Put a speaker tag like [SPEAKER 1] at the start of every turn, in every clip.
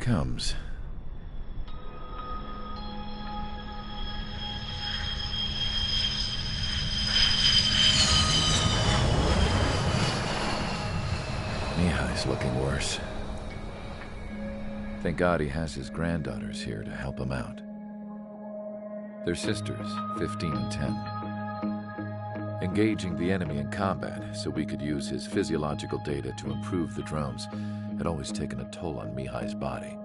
[SPEAKER 1] comes. Mihai's looking worse. Thank God he has his granddaughters here to help him out. They're sisters, 15 and 10. Engaging the enemy in combat so we could use his physiological data to improve the drones had always taken a toll on Mihai's body.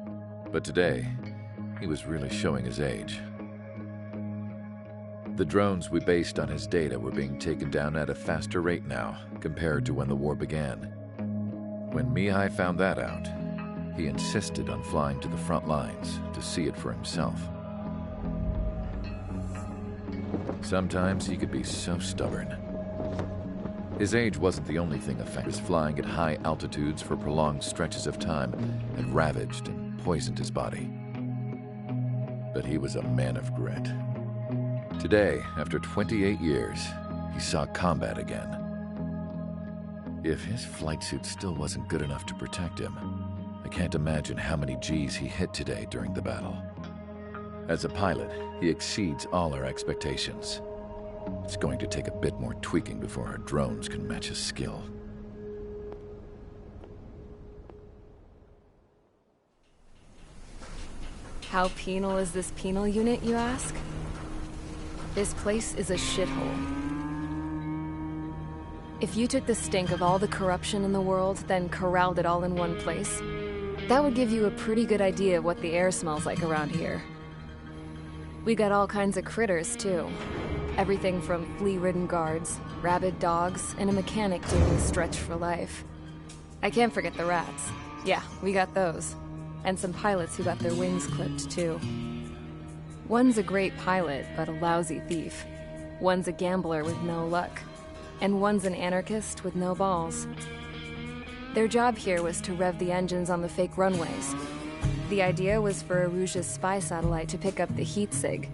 [SPEAKER 1] But today, he was really showing his age. The drones we based on his data were being taken down at a faster rate now compared to when the war began. When Mihai found that out, he insisted on flying to the front lines to see it for himself. Sometimes he could be so stubborn. His age wasn't the only thing affected. Flying at high altitudes for prolonged stretches of time had ravaged and poisoned his body. But he was a man of grit. Today, after 28 years, he saw combat again. If his flight suit still wasn't good enough to protect him, I can't imagine how many Gs he hit today during the battle. As a pilot, he exceeds all our expectations. It's going to take a bit more tweaking before our drones can match his skill.
[SPEAKER 2] How penal is this penal unit, you ask? This place is a shithole. If you took the stink of all the corruption in the world, then corralled it all in one place, that would give you a pretty good idea of what the air smells like around here. We got all kinds of critters, too. Everything from flea-ridden guards, rabid dogs, and a mechanic doing a stretch for life. I can't forget the rats. Yeah, we got those. And some pilots who got their wings clipped, too. One's a great pilot, but a lousy thief. One's a gambler with no luck. And one's an anarchist with no balls. Their job here was to rev the engines on the fake runways. The idea was for Aruja's spy satellite to pick up the heat sig.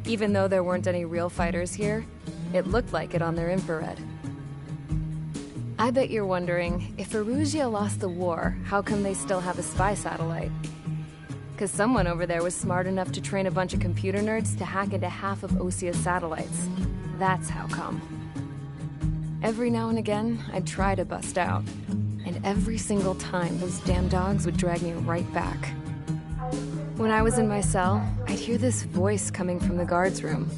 [SPEAKER 2] Even though there weren't any real fighters here, it looked like it on their infrared. I bet you're wondering, if Aruja lost the war, how come they still have a spy satellite? 'Cause someone over there was smart enough to train a bunch of computer nerds to hack into half of Osia's satellites. That's how come. Every now and again, I'd try to bust out. And every single time, those damn dogs would drag me right back. When I was in my cell, I'd hear this voice coming from the guards room.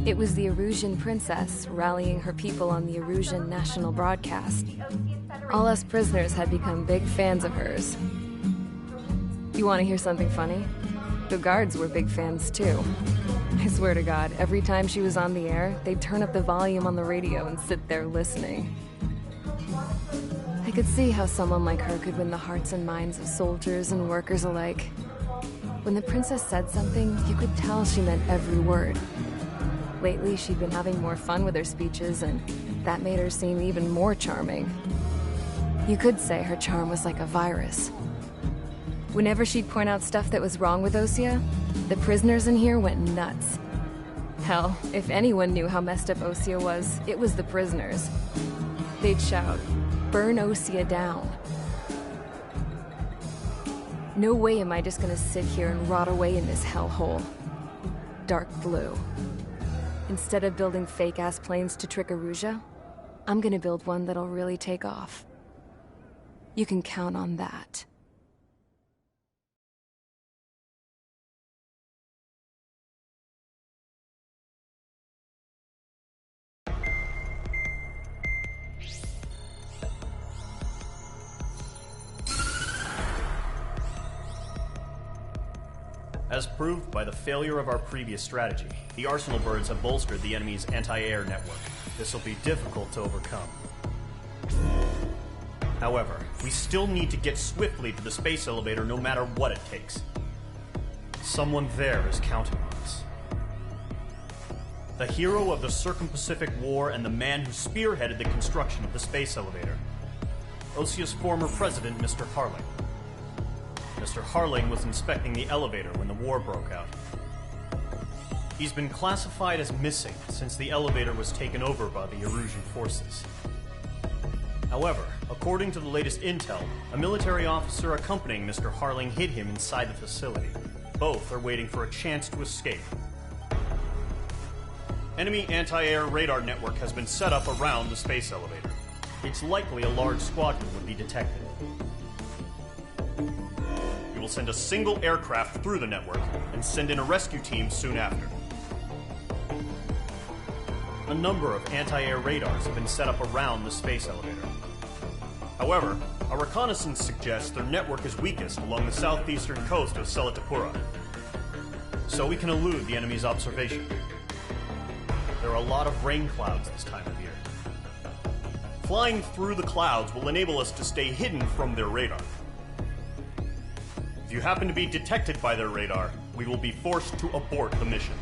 [SPEAKER 2] It was the Erusian princess rallying her people on the Erusian national broadcast. All us prisoners had become big fans of hers. You want to hear something funny? The guards were big fans too. I swear to God, every time she was on the air, they'd turn up the volume on the radio and sit there listening. I could see how someone like her could win the hearts and minds of soldiers and workers alike. When the princess said something, you could tell she meant every word. Lately, she'd been having more fun with her speeches, and that made her seem even more charming. You could say her charm was like a virus. Whenever she'd point out stuff that was wrong with Osia, the prisoners in here went nuts. Hell, if anyone knew how messed up Osia was, it was the prisoners. They'd shout, "Burn Osia down." No way am I just gonna sit here and rot away in this hellhole. Dark blue. Instead of building fake-ass planes to trick Aruja, I'm gonna build one that'll really take off. You can count on that.
[SPEAKER 3] As proved by the failure of our previous strategy, the Arsenal birds have bolstered the enemy's anti-air network. This will be difficult to overcome. However, we still need to get swiftly to the space elevator no matter what it takes. Someone there is counting on us. The hero of the Circum-Pacific War and the man who spearheaded the construction of the space elevator. Osia's former president, Mr. Harling. Mr. Harling was inspecting the elevator when the war broke out. He's been classified as missing since the elevator was taken over by the Erusian forces. However, According to the latest intel, a military officer accompanying Mr. Harling hid him inside the facility. Both are waiting for a chance to escape. Enemy anti-air radar network has been set up around the space elevator. It's likely a large squadron would be detected. We will send a single aircraft through the network and send in a rescue team soon after. A number of anti-air radars have been set up around the space elevator. However, our reconnaissance suggests their network is weakest along the southeastern coast of Selatapura, so we can elude the enemy's observation. There are a lot of rain clouds this time of year. Flying through the clouds will enable us to stay hidden from their radar. If you happen to be detected by their radar, we will be forced to abort the mission.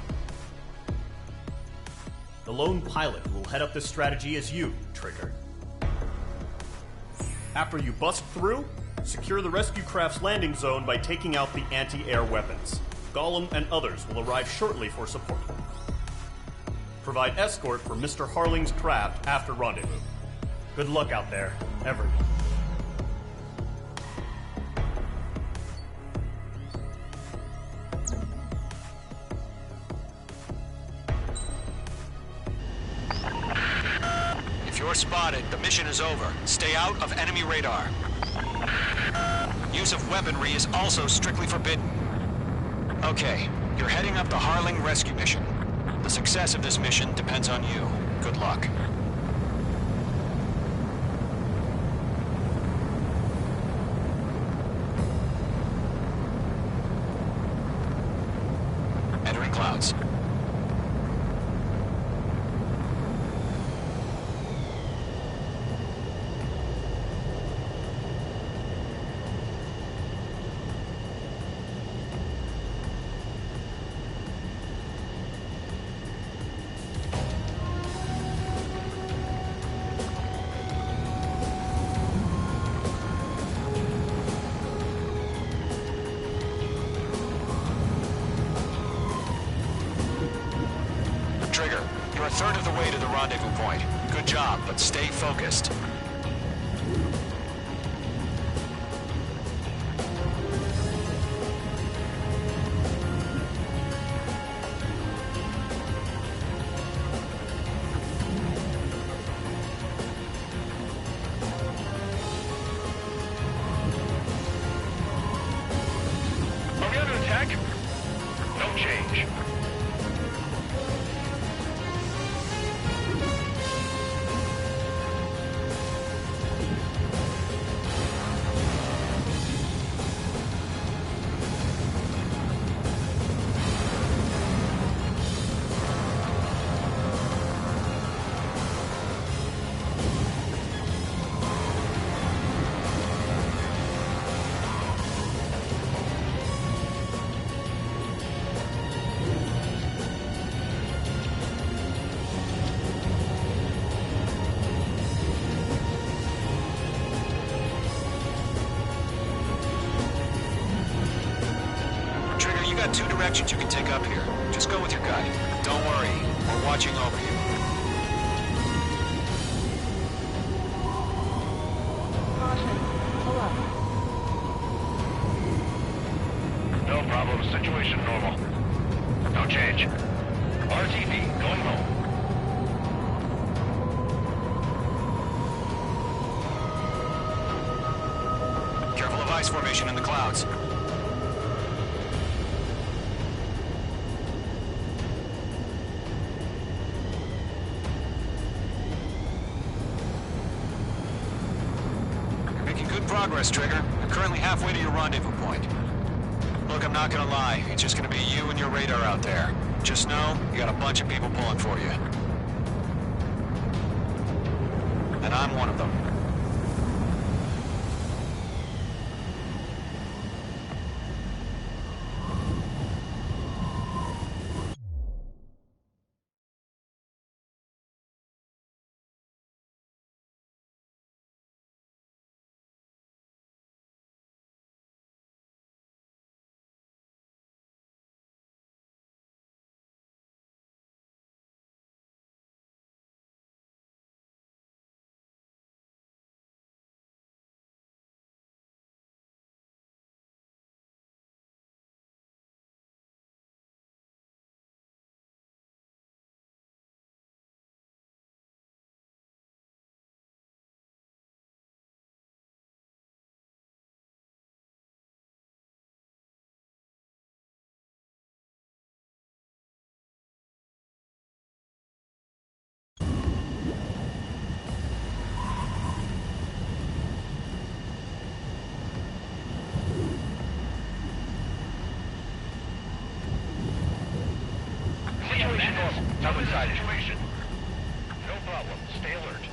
[SPEAKER 3] The lone pilot who will head up this strategy is you, Trigger. After you bust through, secure the rescue craft's landing zone by taking out the anti-air weapons. Gollum and others will arrive shortly for support. Provide escort for Mr. Harling's craft after rendezvous. Good luck out there, everyone.
[SPEAKER 4] If you're spotted, the mission is over. Stay out of enemy radar. Use of weaponry is also strictly forbidden. Okay, you're heading up the Harling rescue mission. The success of this mission depends on you. Good luck. Entering clouds. Trigger, you're a third of the way to the rendezvous point. Good job, but stay focused.
[SPEAKER 5] Are we under attack? No change.
[SPEAKER 4] You got two directions you can take up here. Just go with your gut. Don't worry, we're watching over you.
[SPEAKER 2] Caution. Pull up.
[SPEAKER 5] No problem. Situation normal. No change. RTV going home.
[SPEAKER 4] Careful of ice formation in the clouds. Making good progress, Trigger. You're currently halfway to your rendezvous point. Look, I'm not gonna lie. It's just gonna be you and your radar out there. Just know, you got a bunch of people pulling for you. And I'm one of them.
[SPEAKER 5] Tell me the situation. No problem. Stay alert.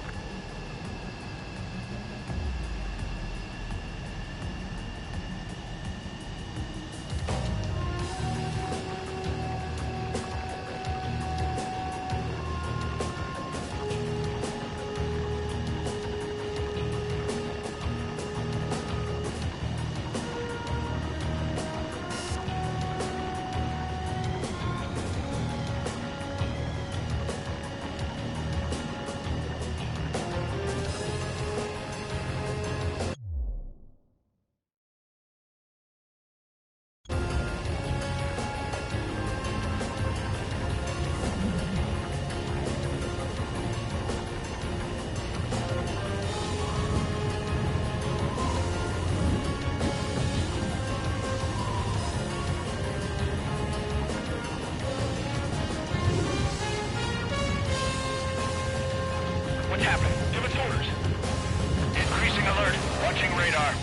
[SPEAKER 5] What's happening? Give us orders. Increasing alert. Watching radar.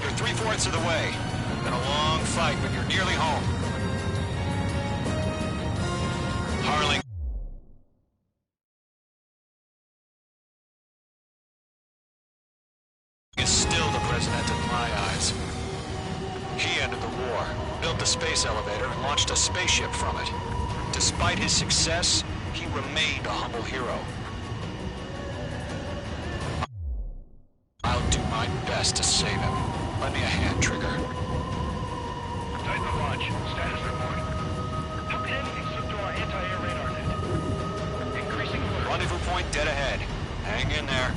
[SPEAKER 4] You're 3/4 of the way. Been a long fight, but you're nearly home. Harling is still the president in my eyes. He ended the war, built the space elevator, and launched a spaceship from it. Despite his success, he remained a humble hero. I'll do my best to save him. Lend me a hand, Trigger.
[SPEAKER 5] Titan launch. Status report. How can anything slip through our anti-air radar net? Increasing alert.
[SPEAKER 4] Rendezvous point dead ahead. Hang in there.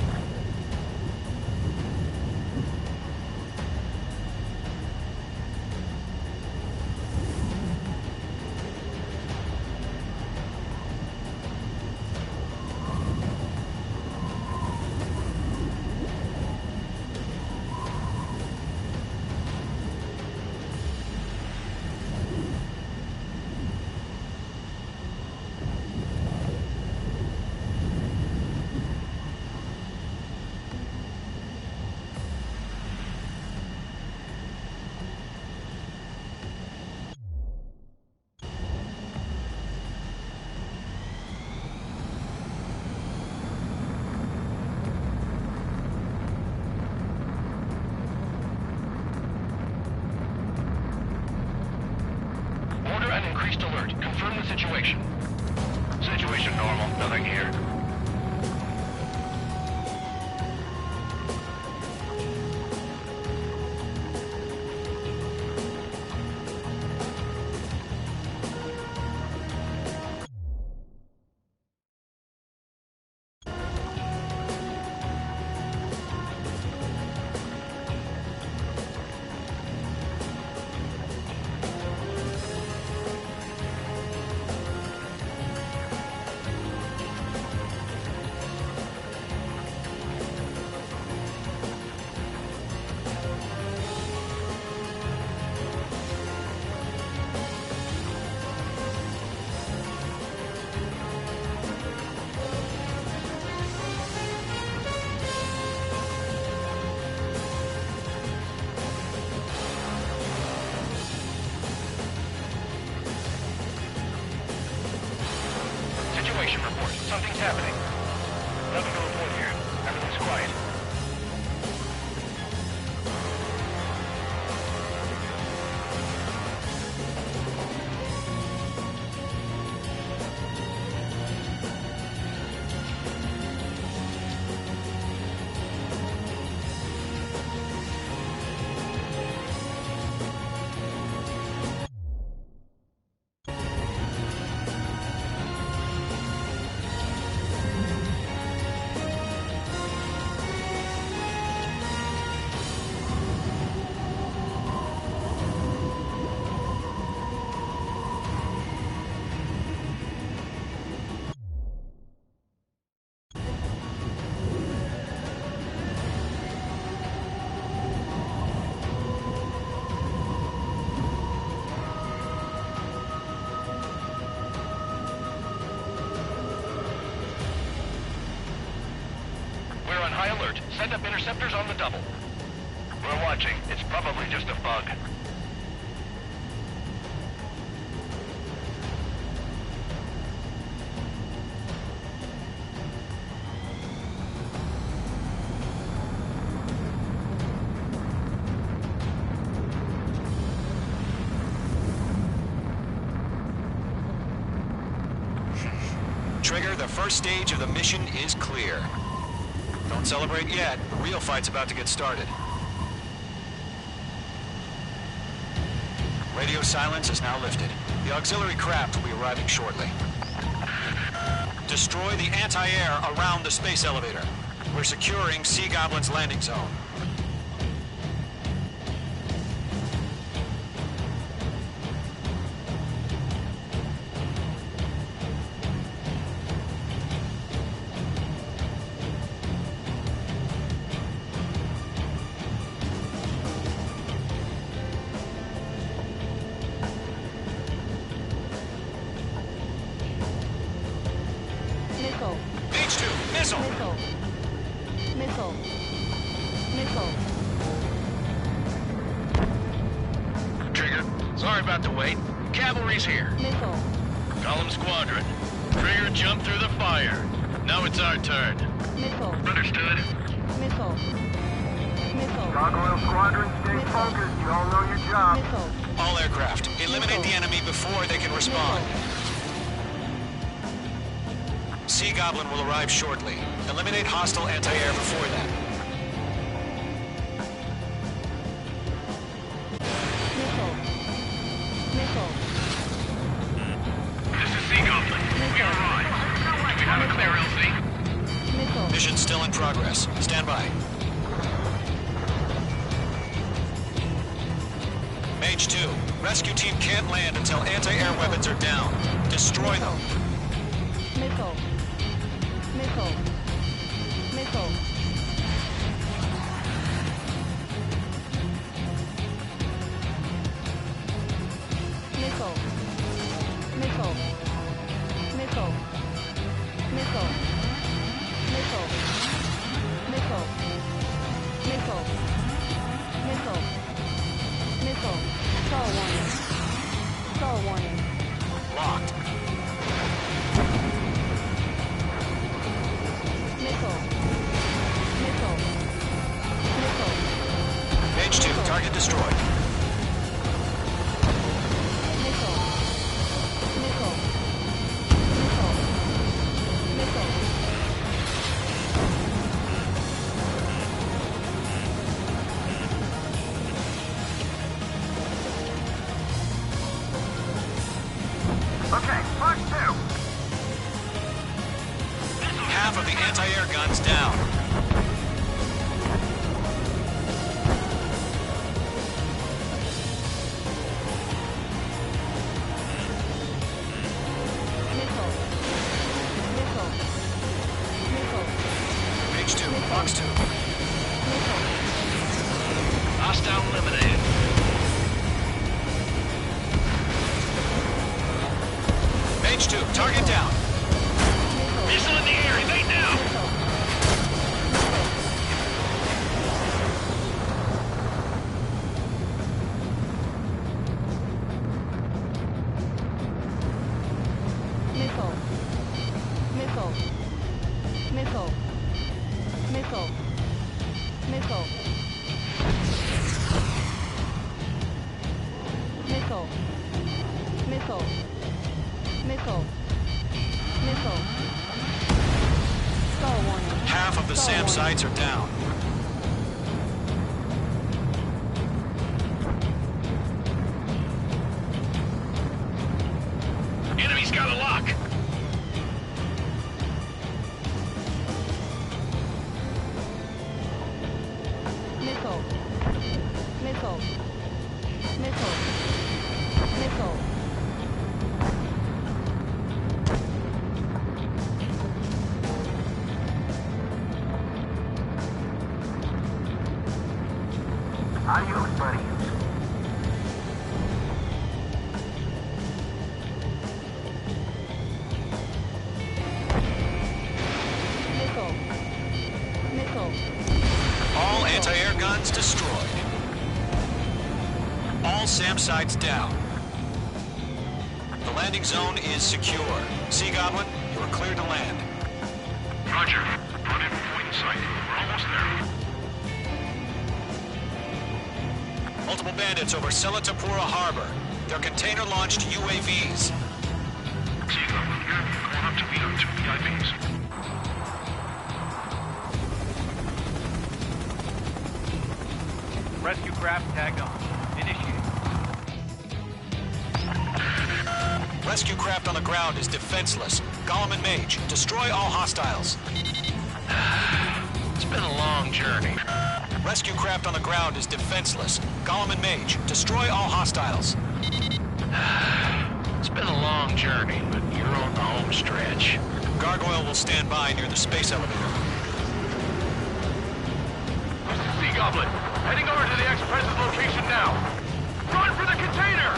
[SPEAKER 5] Order an increased alert. Confirm the situation. Situation normal. Nothing here. Situation report. Something's happening. Nothing to report here. Everything's quiet. confirmed. Send up interceptors on the double. We're watching. It's probably just a bug.
[SPEAKER 4] Trigger, the first stage of the mission is clear. Don't celebrate yet. The real fight's about to get started. Radio silence is now lifted. The auxiliary craft will be arriving shortly. Destroy the anti-air around the space elevator. We're securing Sea Goblin's landing zone. H2, missile!
[SPEAKER 2] Missile. Missile.
[SPEAKER 5] Trigger, sorry about the wait. Cavalry's here.
[SPEAKER 2] Missile.
[SPEAKER 5] Column Squadron. Trigger jumped through the fire. Now it's our turn.
[SPEAKER 2] Missile.
[SPEAKER 5] Understood.
[SPEAKER 2] Missile. Missile.
[SPEAKER 6] Gargoyle Squadron, stay focused. You all know your job.
[SPEAKER 2] Missile.
[SPEAKER 4] All aircraft, eliminate the enemy before they can respond. Sea Goblin will arrive shortly. Eliminate hostile anti-air before that.
[SPEAKER 2] Missile. Missile.
[SPEAKER 5] This is Sea Goblin. We are on. Do we have a clear LZ?
[SPEAKER 2] Missile.
[SPEAKER 4] Mission still in progress. Stand by. Mage 2, rescue team can't land until anti-air weapons are down. Destroy them.
[SPEAKER 2] Missile. Missile. Missile. Missile. Missile. Missile. Missile. Missile. Missile. Missile. Missile. Missile. Stall warning. Stall warning.
[SPEAKER 4] Locked.
[SPEAKER 2] Missile. Missile. Missile.
[SPEAKER 4] Mage 2, target destroyed.
[SPEAKER 2] Missile. Missile. Missile. Missile.
[SPEAKER 6] Okay, push two.
[SPEAKER 4] Half of the anti-air guns down.
[SPEAKER 2] Missile. Missile. Missile.
[SPEAKER 4] Mage 2, Fox 2.
[SPEAKER 2] Missile.
[SPEAKER 5] Hostile eliminated.
[SPEAKER 4] Mage 2, target down.
[SPEAKER 5] Missile in the air. Evade now.
[SPEAKER 2] Missile. Missile. Missile. Missile. Missile. Missile. Missile. Missile. Missile. Stall warning.
[SPEAKER 4] Half of the
[SPEAKER 2] Stall
[SPEAKER 4] SAM
[SPEAKER 2] warning.
[SPEAKER 4] sites are down.
[SPEAKER 5] Enemy's got a lock.
[SPEAKER 2] Missile. Missile. Missile. Missile.
[SPEAKER 6] Adios, buddy.
[SPEAKER 2] Missile. Missile.
[SPEAKER 4] Anti-air guns destroyed. All SAM sites down. The landing zone is secure. Sea Goblin, you are cleared to land.
[SPEAKER 5] Roger. Rendezvous point in sight. We're almost there.
[SPEAKER 4] Multiple bandits over Selatapura Harbor. They're container-launched UAVs.
[SPEAKER 5] Sea Goblin here. Going up to meet our 2 VIPs.
[SPEAKER 7] Rescue craft tagged on. Initiate.
[SPEAKER 4] Rescue craft on the ground is defenseless. Gollum and Mage, destroy all hostiles.
[SPEAKER 5] It's been a long journey.
[SPEAKER 4] Rescue craft on the ground is defenseless. Gollum and Mage, destroy all hostiles.
[SPEAKER 5] It's been a long journey, but you're on the home stretch.
[SPEAKER 4] Gargoyle will stand by near the space elevator.
[SPEAKER 5] Sea Goblin, heading over to the Express's location now. Run for the container!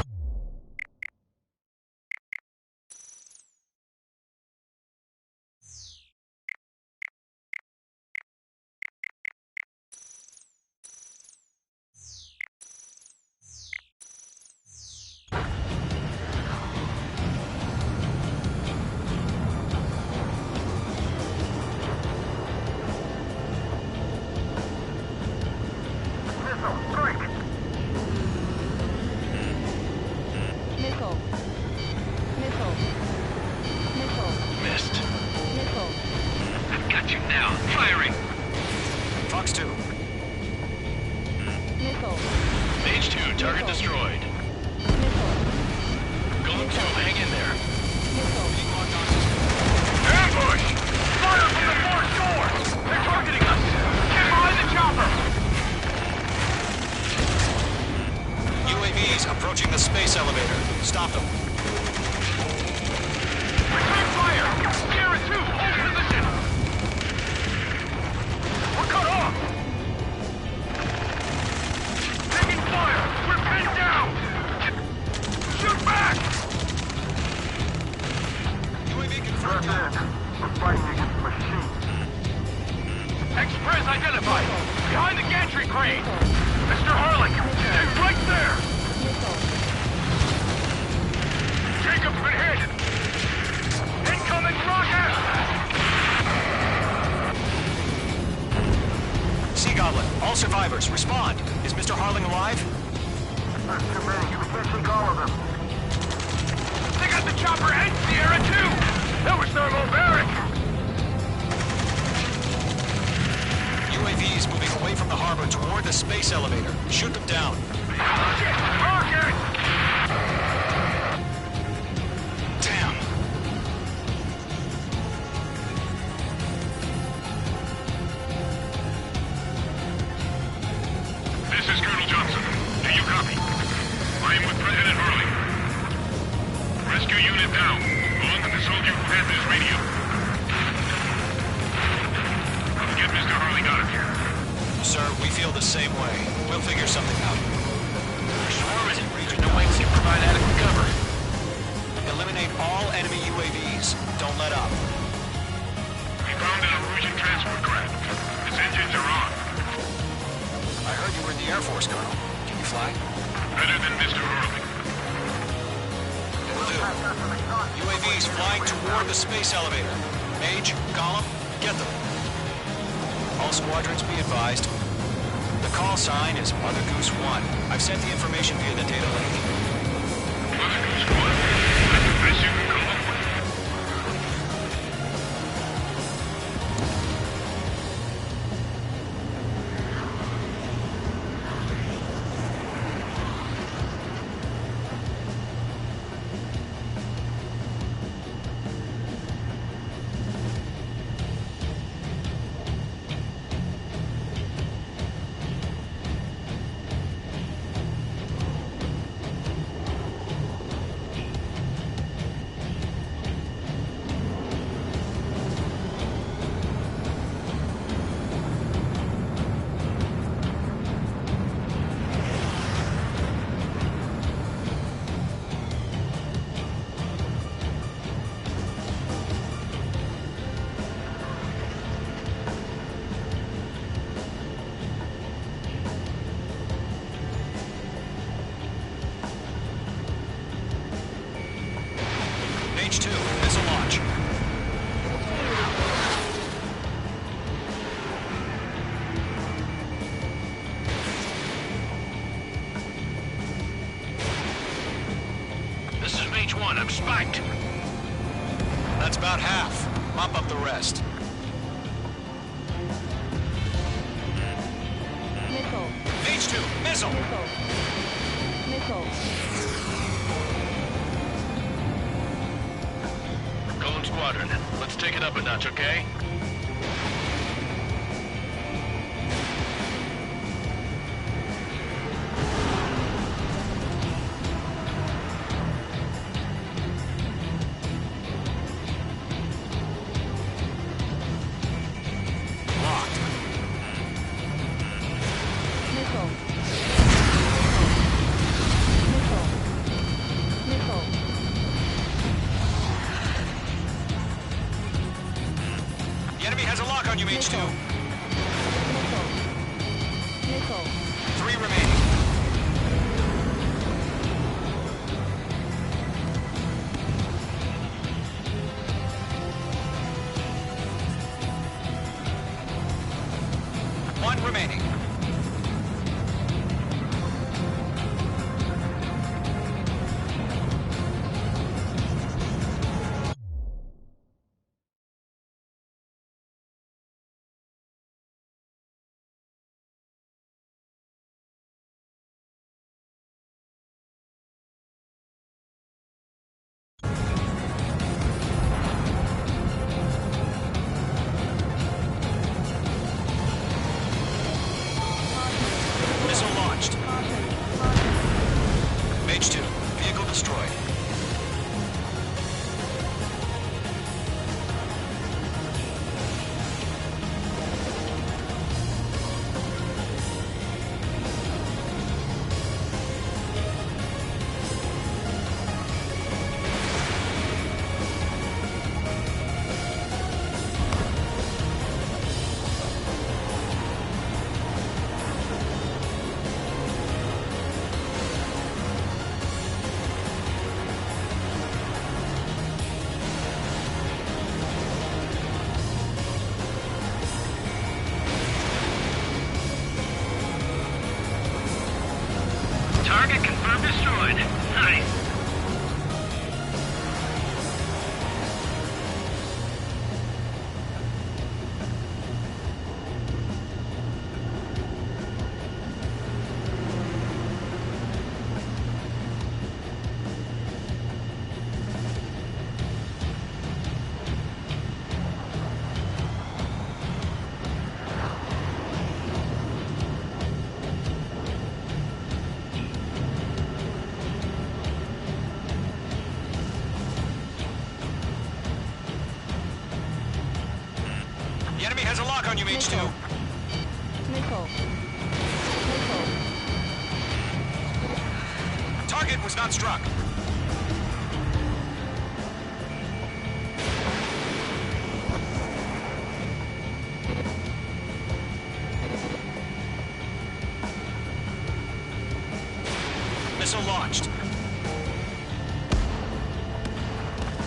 [SPEAKER 5] Missed. I've got you now. Firing.
[SPEAKER 4] Fox 2.
[SPEAKER 5] Mage 2, target destroyed. Golem 2, hang in there. Ambush! Fire from the forward door! They're targeting us! Get behind the chopper!
[SPEAKER 4] UAVs approaching the space elevator. Stop them.
[SPEAKER 5] Return fire! Sierra 2, hold position! We're cut off! Taking fire! We're pinned down! Shoot back!
[SPEAKER 4] UAV confirmed.
[SPEAKER 6] We're fighting against machines.
[SPEAKER 5] Express identified! Behind the gantry crane! Mr. Harlan, stay right there! Jacob's been hit! Incoming rocket!
[SPEAKER 4] Sea Goblin, all survivors, respond. Is Mr. Harling alive?
[SPEAKER 6] There's too many. We can't take all of them.
[SPEAKER 5] They got the chopper and Sierra too! That was thermobaric!
[SPEAKER 4] UAVs moving away from the harbor toward the space elevator. Shoot them down.
[SPEAKER 5] Shit! Rocket!
[SPEAKER 4] Damn.
[SPEAKER 5] This is Colonel Johnson. Do you copy? I am with President Harley. Rescue unit down, along with the soldier who has this radio. Get Mr. Harley out of here.
[SPEAKER 4] Sir, we feel the same way. We'll figure something out.
[SPEAKER 5] Swarm is in region. No way to provide adequate cover.
[SPEAKER 4] Eliminate all enemy UAVs. Don't let up.
[SPEAKER 5] We found an Norwegian transport craft. Its engines are on.
[SPEAKER 4] I heard you were in the Air Force, Colonel. Can you fly?
[SPEAKER 5] Better than Mr. Harley.
[SPEAKER 4] Will do. UAVs flying toward the space elevator. Mage, Gollum, get them. All squadrons be advised. The call sign is Mother Goose 1. I've sent the information via the data link.
[SPEAKER 5] Mother Goose 1. That's the best you can come up with. spiked.
[SPEAKER 4] That's about half. Mop up the rest.
[SPEAKER 2] Missile.
[SPEAKER 4] H2, missile!
[SPEAKER 2] Missile. Missile.
[SPEAKER 5] Golem Squadron, let's take it up a notch, okay?
[SPEAKER 4] Locked.
[SPEAKER 2] Missile. Missile. Missile.
[SPEAKER 4] The enemy has a lock on you, H2.
[SPEAKER 2] Missile. Missile.
[SPEAKER 4] 3 remaining. One remaining. Missile launched. H2, vehicle destroyed.
[SPEAKER 5] Target confirmed destroyed. Nice.
[SPEAKER 4] The enemy has a lock on you, H2.
[SPEAKER 2] Missile. Missile.
[SPEAKER 4] Target was not struck. Missile launched.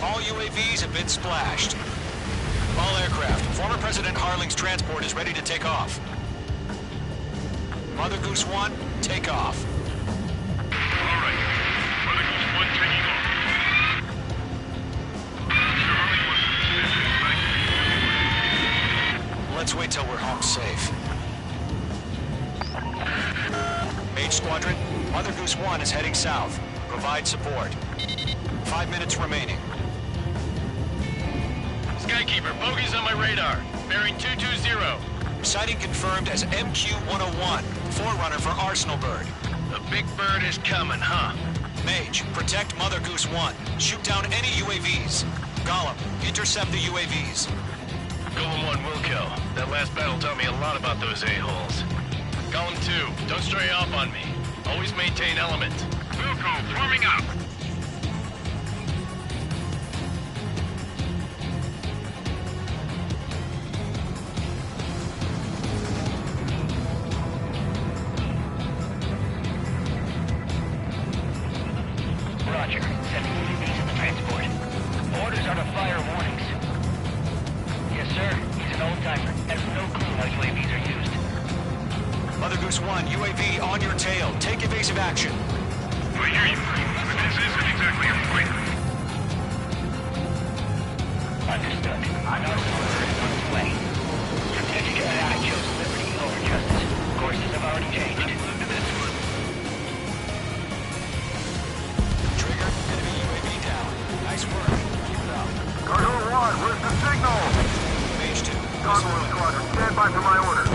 [SPEAKER 4] All UAVs have been splashed. All aircraft. Former President Harling's transport is ready to take off. Mother Goose 1, take off.
[SPEAKER 5] All right. Mother Goose 1 taking off. Charlie was
[SPEAKER 4] Let's wait till we're home safe. H Squadron, Mother Goose 1 is heading south. Provide support. 5 minutes remaining.
[SPEAKER 5] Skykeeper, bogeys on my radar. Bearing 220.
[SPEAKER 4] Sighting confirmed as MQ-101, forerunner for Arsenal Bird.
[SPEAKER 5] The big bird is coming, huh?
[SPEAKER 4] Mage, protect Mother Goose 1. Shoot down any UAVs. Gollum, intercept the UAVs.
[SPEAKER 5] Golem 1 will kill. That last battle taught me a lot about those a-holes. Golem 2, don't stray off on me. Always maintain element. Wilco, forming up. Roger. Sending UAVs to the transport. Orders are to fire warnings. Yes, sir. He's an old-timer. Has no clue how UAVs are used.
[SPEAKER 4] Mother Goose 1, UAV on your tail. Take evasive action.
[SPEAKER 5] I hear you. But this isn't exactly a fighter.
[SPEAKER 8] Understood. Another order is on its way. Strategic AI chose liberty over justice. Courses have already changed.
[SPEAKER 4] Trigger, enemy UAV down. Nice work. Keep it up.
[SPEAKER 6] Cargo 1, where's the signal?
[SPEAKER 4] Mage 2.
[SPEAKER 6] Gargoyle Squadron, stand by for my order.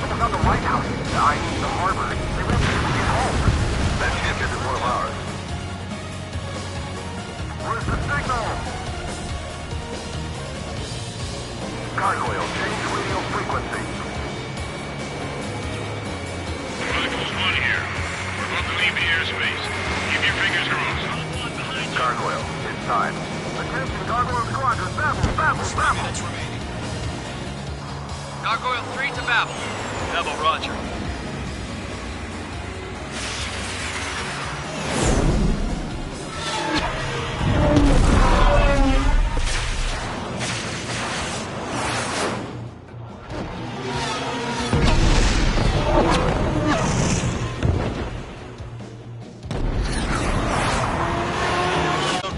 [SPEAKER 6] Someone got the lighthouse. I need the harbor. They won't be able to get home. That ship isn't one of ours. Where's the signal? Gargoyle, change radio frequency.
[SPEAKER 5] Chronicles 1 here. We're about to leave the airspace. Keep your fingers crossed.
[SPEAKER 6] Gargoyle, it's time. Attention, Gargoyle Squadron, babble!
[SPEAKER 4] 3 minutes remaining.
[SPEAKER 7] Gargoyle 3 to Babel. Babel, roger.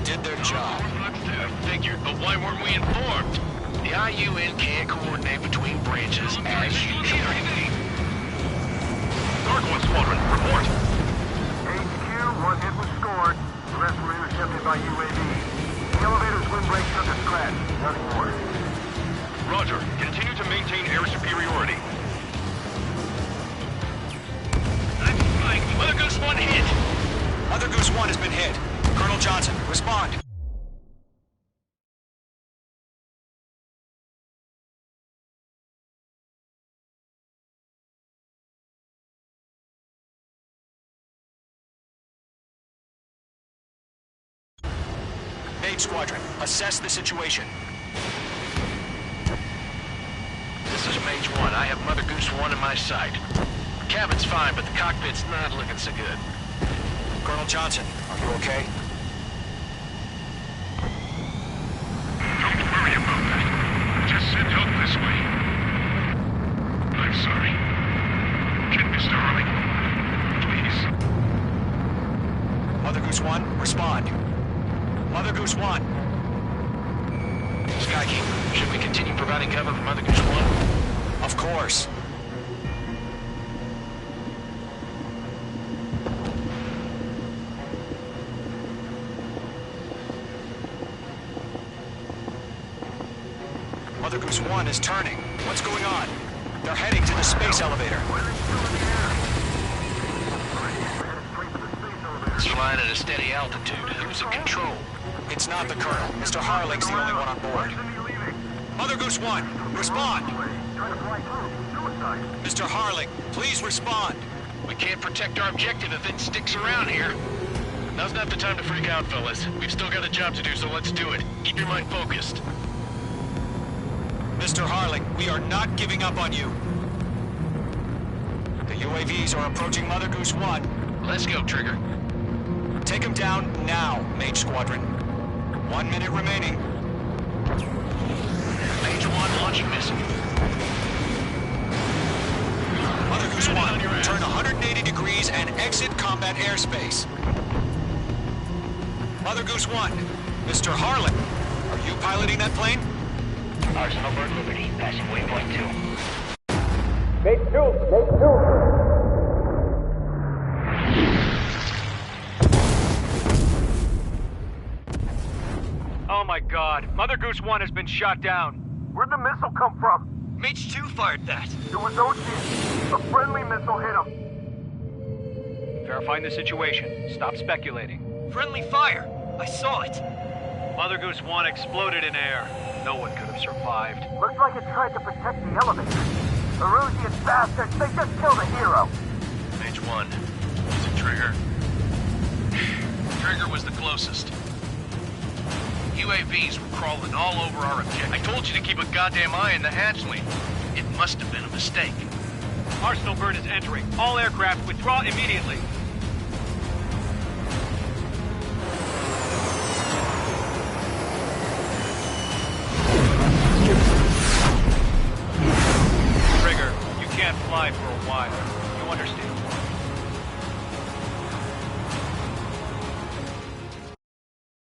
[SPEAKER 4] Did their job.
[SPEAKER 5] I figured, but why weren't we informed? The IUN can't coordinate between branches as usual. Gargoyle Squadron, report!
[SPEAKER 6] HQ, one hit was scored. The rest were intercepted by UAV. The elevator's windbreak took a scratch. Nothing more.
[SPEAKER 5] Roger. Continue to maintain air superiority. I'm flying. Mother Goose 1 hit!
[SPEAKER 4] Mother Goose 1 has been hit. Colonel Johnson, respond. Mage Squadron, assess the situation.
[SPEAKER 5] This is Mage 1. I have Mother Goose 1 in my sight. Cabin's fine, but the cockpit's not looking so good.
[SPEAKER 4] Colonel Johnson, are you okay?
[SPEAKER 5] Don't worry about that. Just send help this way. I'm sorry. Get Mr. Harling. Please.
[SPEAKER 4] Mother Goose 1, respond. Mother Goose 1.
[SPEAKER 5] Skykeeper, should we continue providing cover for Mother Goose 1?
[SPEAKER 4] Of course. Mother Goose 1 is turning. What's going on? They're heading to the space elevator.
[SPEAKER 5] It's flying at a steady altitude. Who's in control?
[SPEAKER 4] It's not the Colonel. Mr. Harling's the only one on board. Mother Goose 1, respond! Mr. Harling, please respond!
[SPEAKER 5] We can't protect our objective if it sticks around here. Now's not the time to freak out, fellas. We've still got a job to do, so let's do it. Keep your mind focused.
[SPEAKER 4] Mr. Harling, we are not giving up on you. The UAVs are approaching Mother Goose 1.
[SPEAKER 5] Let's go, Trigger.
[SPEAKER 4] Take him down now, Mage Squadron. 1 minute remaining.
[SPEAKER 5] Mage 1 launching missile.
[SPEAKER 4] Mother Goose 1, turn 180 degrees and exit combat airspace. Mother Goose 1, Mr. Harling, are you piloting that plane?
[SPEAKER 8] Arsenal Bird Liberty, passing waypoint 2.
[SPEAKER 6] Make two.
[SPEAKER 7] Oh my god. Mother Goose 1 has been shot down.
[SPEAKER 6] Where'd the missile come from?
[SPEAKER 7] Mage 2 fired that.
[SPEAKER 6] It was OG. A friendly missile hit him.
[SPEAKER 7] Verifying the situation. Stop speculating. Friendly fire. I saw it. Mother Goose 1 exploded in air. No one could have survived.
[SPEAKER 6] Looks like it tried to protect the elevator. Erusian bastards, they just killed a hero.
[SPEAKER 5] Mage 1. Is it Trigger? Trigger was the closest. UAVs were crawling all over our objective. I told you to keep a goddamn eye on the hatchling. It must have been a mistake.
[SPEAKER 7] Arsenal Bird is entering. All aircraft withdraw immediately.